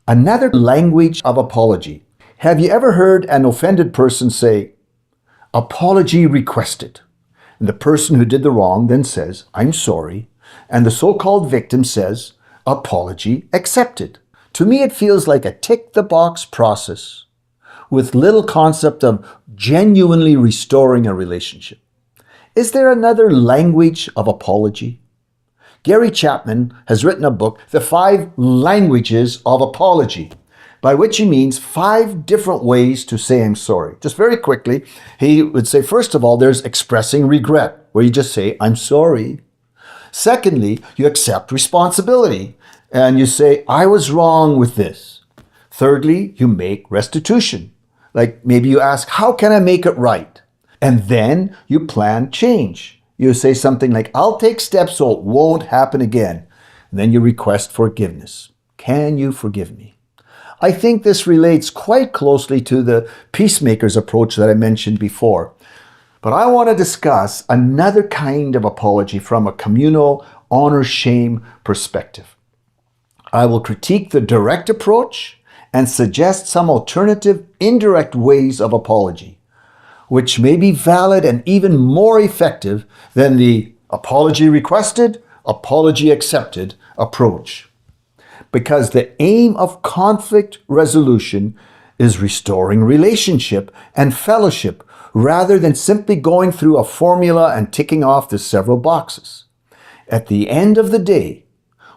Another language of apology. Have you ever heard an offended person say, "Apology requested"? And the person who did the wrong then says, "I'm sorry." And the so-called victim says, "Apology accepted." To me, it feels like a tick-the-box process with little concept of genuinely restoring a relationship. Is there another language of apology? Gary Chapman has written a book, The 5 Languages of Apology, by which he means 5 different ways to say I'm sorry. Just very quickly, he would say, first of all, there's expressing regret, where you just say, "I'm sorry." Secondly, you accept responsibility, and you say, "I was wrong with this." Thirdly, you make restitution. Like maybe you ask, "How can I make it right?" And then you plan change. You say something like, "I'll take steps so it won't happen again." And then you request forgiveness. Can you forgive me? I think this relates quite closely to the peacemaker's approach that I mentioned before. But I want to discuss another kind of apology from a communal honor-shame perspective. I will critique the direct approach and suggest some alternative indirect ways of apology, which may be valid and even more effective than the apology requested, apology accepted approach. Because the aim of conflict resolution is restoring relationship and fellowship rather than simply going through a formula and ticking off the several boxes. At the end of the day,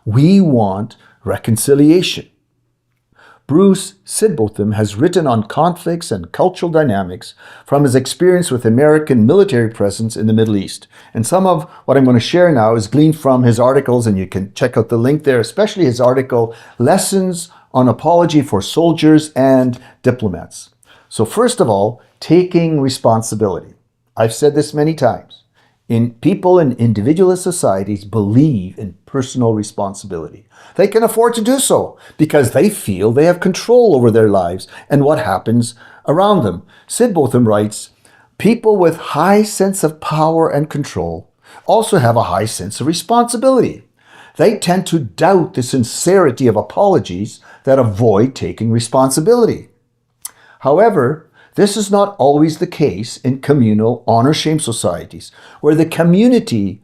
we want reconciliation. Bruce Sidbotham has written on conflicts and cultural dynamics from his experience with American military presence in the Middle East. And some of what I'm going to share now is gleaned from his articles, and you can check out the link there, especially his article, Lessons on Apology for Soldiers and Diplomats. So first of all, taking responsibility. I've said this many times. People in individualist societies believe in personal responsibility. They can afford to do so because they feel they have control over their lives and what happens around them. Sidbotham writes, "People with high sense of power and control also have a high sense of responsibility. They tend to doubt the sincerity of apologies that avoid taking responsibility. However, this is not always the case in communal honor-shame societies, where the community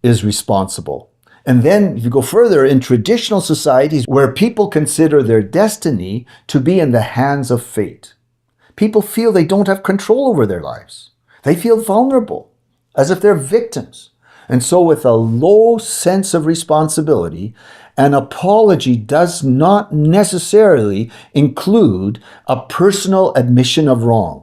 is responsible. And then, if you go further, in traditional societies where people consider their destiny to be in the hands of fate, people feel they don't have control over their lives. They feel vulnerable, as if they're victims. And so with a low sense of responsibility, an apology does not necessarily include a personal admission of wrong.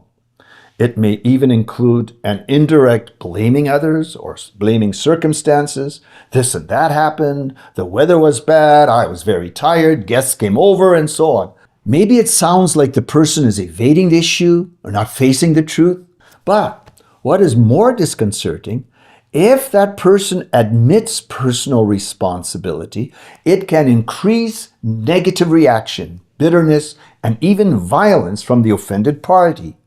It may even include an indirect blaming others or blaming circumstances. This and that happened, the weather was bad, I was very tired, guests came over, and so on. Maybe it sounds like the person is evading the issue or not facing the truth. But what is more disconcerting, if that person admits personal responsibility, it can increase negative reaction, bitterness, and even violence from the offended party,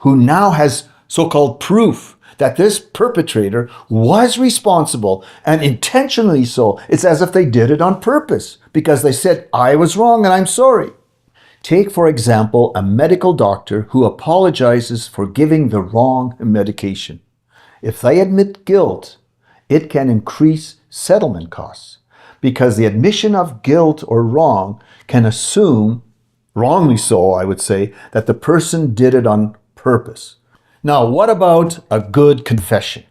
who now has so-called proof that this perpetrator was responsible and intentionally so. It's as if they did it on purpose because they said, "I was wrong and I'm sorry." Take, for example, a medical doctor who apologizes for giving the wrong medication. If they admit guilt, it can increase settlement costs because the admission of guilt or wrong can assume, wrongly so I would say, that the person did it on purpose. Now, what about a good confession?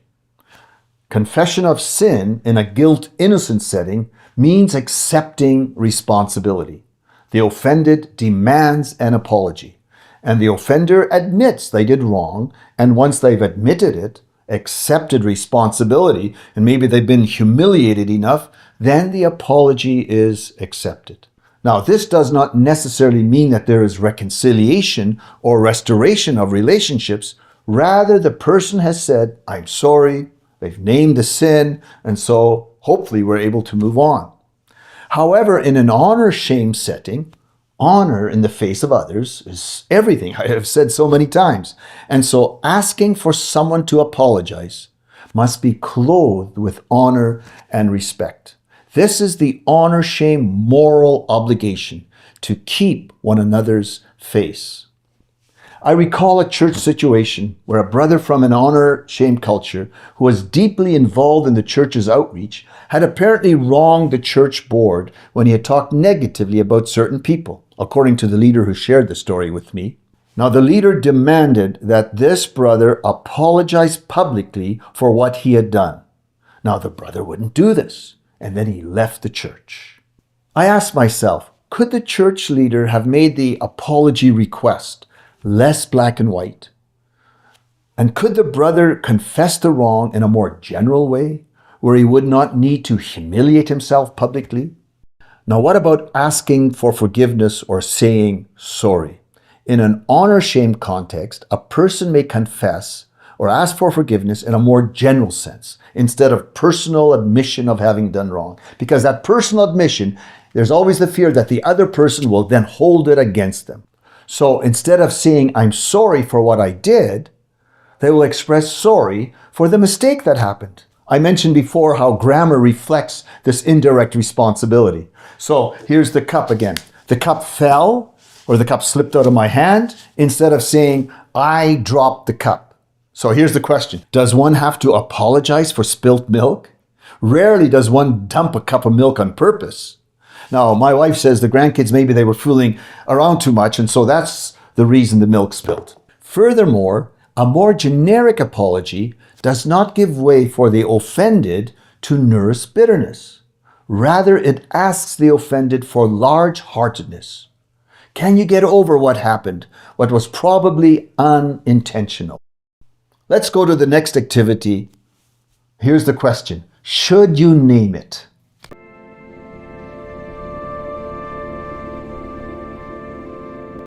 Confession of sin in a guilt-innocent setting means accepting responsibility. The offended demands an apology, and the offender admits they did wrong, and once they've admitted it, accepted responsibility, and maybe they've been humiliated enough, then the apology is accepted. Now, this does not necessarily mean that there is reconciliation or restoration of relationships. Rather, the person has said, "I'm sorry," they've named the sin, and so hopefully we're able to move on. However, in an honor-shame setting, honor in the face of others is everything. I have said so many times. And so asking for someone to apologize must be clothed with honor and respect. This is the honor-shame moral obligation to keep one another's face. I recall a church situation where a brother from an honor-shame culture who was deeply involved in the church's outreach had apparently wronged the church board when he had talked negatively about certain people, according to the leader who shared the story with me. Now, the leader demanded that this brother apologize publicly for what he had done. Now, the brother wouldn't do this, and then he left the church. I asked myself, could the church leader have made the apology request less black and white? And could the brother confess the wrong in a more general way, where he would not need to humiliate himself publicly? Now, what about asking for forgiveness or saying sorry? In an honor-shame context, a person may confess or ask for forgiveness in a more general sense, instead of personal admission of having done wrong. Because that personal admission, there's always the fear that the other person will then hold it against them. So instead of saying, I'm sorry for what I did, they will express sorry for the mistake that happened. I mentioned before how grammar reflects this indirect responsibility. So here's the cup again. The cup fell, or the cup slipped out of my hand, instead of saying, I dropped the cup. So here's the question. Does one have to apologize for spilt milk? Rarely does one dump a cup of milk on purpose. Now, my wife says the grandkids, maybe they were fooling around too much, and so that's the reason the milk spilled. Furthermore, a more generic apology does not give way for the offended to nurse bitterness. Rather, it asks the offended for large-heartedness. Can you get over what happened, what was probably unintentional? Let's go to the next activity. Here's the question. Should you name it?